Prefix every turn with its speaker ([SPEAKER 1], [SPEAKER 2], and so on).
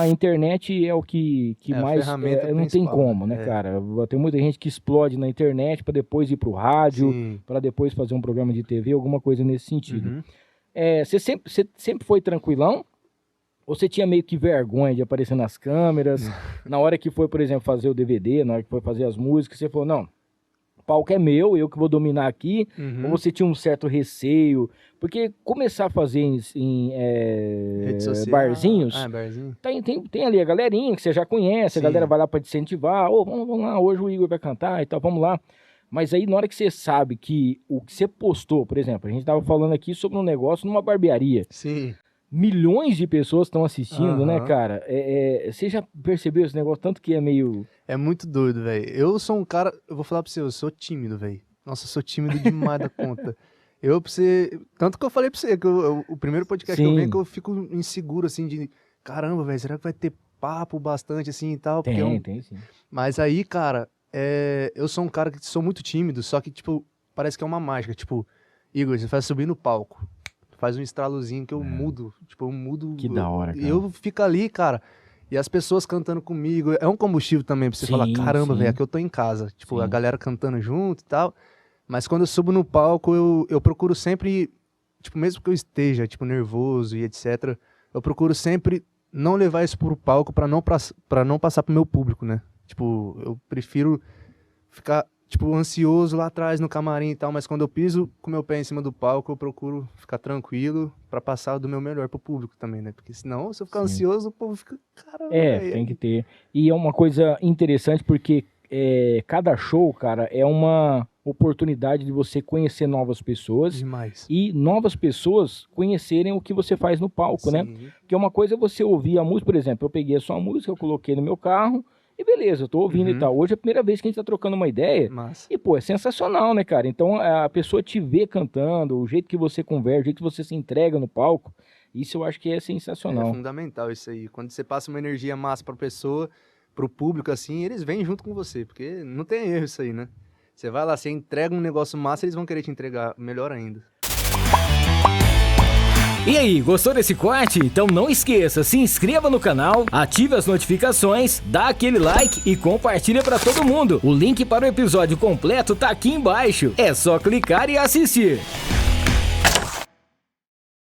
[SPEAKER 1] a internet é o que mais... não tem como, né, cara? Tem muita gente que explode na internet para depois ir pro rádio, para depois fazer um programa de TV, alguma coisa nesse sentido. Você sempre foi tranquilão? Ou você tinha meio que vergonha de aparecer nas câmeras? Na hora que foi, por exemplo, fazer o DVD, na hora que foi fazer as músicas, você falou, não, o palco é meu, eu que vou dominar aqui. Ou você tinha um certo receio? Porque começar a fazer em barzinhos,
[SPEAKER 2] barzinho.
[SPEAKER 1] Tem ali a galerinha que você já conhece, a galera vai lá para te incentivar, vamos lá, hoje o Igor vai cantar e tal, vamos lá. Mas aí na hora que você sabe que o que você postou, por exemplo, a gente tava falando aqui sobre um negócio numa barbearia.
[SPEAKER 2] Sim.
[SPEAKER 1] Milhões de pessoas estão assistindo, né, cara? Você já percebeu esse negócio, tanto que é meio...
[SPEAKER 2] É muito doido, velho. Eu sou um cara, eu vou falar pra você, eu sou tímido, velho. Nossa, eu sou tímido demais da conta. Tanto que eu falei pra você, que o primeiro podcast que eu venho, que eu fico inseguro, assim, de... Caramba, velho, será que vai ter papo bastante, assim, e tal?
[SPEAKER 1] Tem sim.
[SPEAKER 2] Mas aí, cara, eu sou um cara que sou muito tímido, só que, tipo, parece que é uma mágica. Tipo, Igor, você faz subir no palco. Faz um estralozinho que eu mudo. Tipo, eu mudo.
[SPEAKER 1] Que da hora, cara.
[SPEAKER 2] Eu fico ali, cara. E as pessoas cantando comigo. É um combustível também pra você falar, caramba, velho, aqui eu tô em casa. Tipo, a galera cantando junto e tal. Mas quando eu subo no palco, eu procuro sempre, tipo, mesmo que eu esteja, tipo, nervoso e etc., eu procuro sempre não levar isso pro palco pra não passar pro meu público, né? Tipo, eu prefiro ficar... tipo, ansioso lá atrás no camarim e tal, mas quando eu piso com o meu pé em cima do palco, eu procuro ficar tranquilo pra passar do meu melhor pro público também, né? Porque senão, se eu ficar ansioso, o povo fica, caramba.
[SPEAKER 1] Tem que ter. E é uma coisa interessante porque cada show, cara, é uma oportunidade de você conhecer novas pessoas.
[SPEAKER 2] Demais.
[SPEAKER 1] E novas pessoas conhecerem o que você faz no palco, né? Porque uma coisa é você ouvir a música, por exemplo, eu peguei a sua música, eu coloquei no meu carro, e beleza, eu tô ouvindo e tal. Hoje é a primeira vez que a gente tá trocando uma ideia.
[SPEAKER 2] Massa.
[SPEAKER 1] E, pô, é sensacional, né, cara? Então, a pessoa te vê cantando, o jeito que você conversa, o jeito que você se entrega no palco, isso eu acho que é sensacional.
[SPEAKER 2] É fundamental isso aí. Quando você passa uma energia massa pra pessoa, pro público, assim, eles vêm junto com você, porque não tem erro isso aí, né? Você vai lá, você entrega um negócio massa, eles vão querer te entregar melhor ainda.
[SPEAKER 3] E aí, gostou desse corte? Então não esqueça, se inscreva no canal, ative as notificações, dá aquele like e compartilha pra todo mundo. O link para o episódio completo tá aqui embaixo. É só clicar e assistir.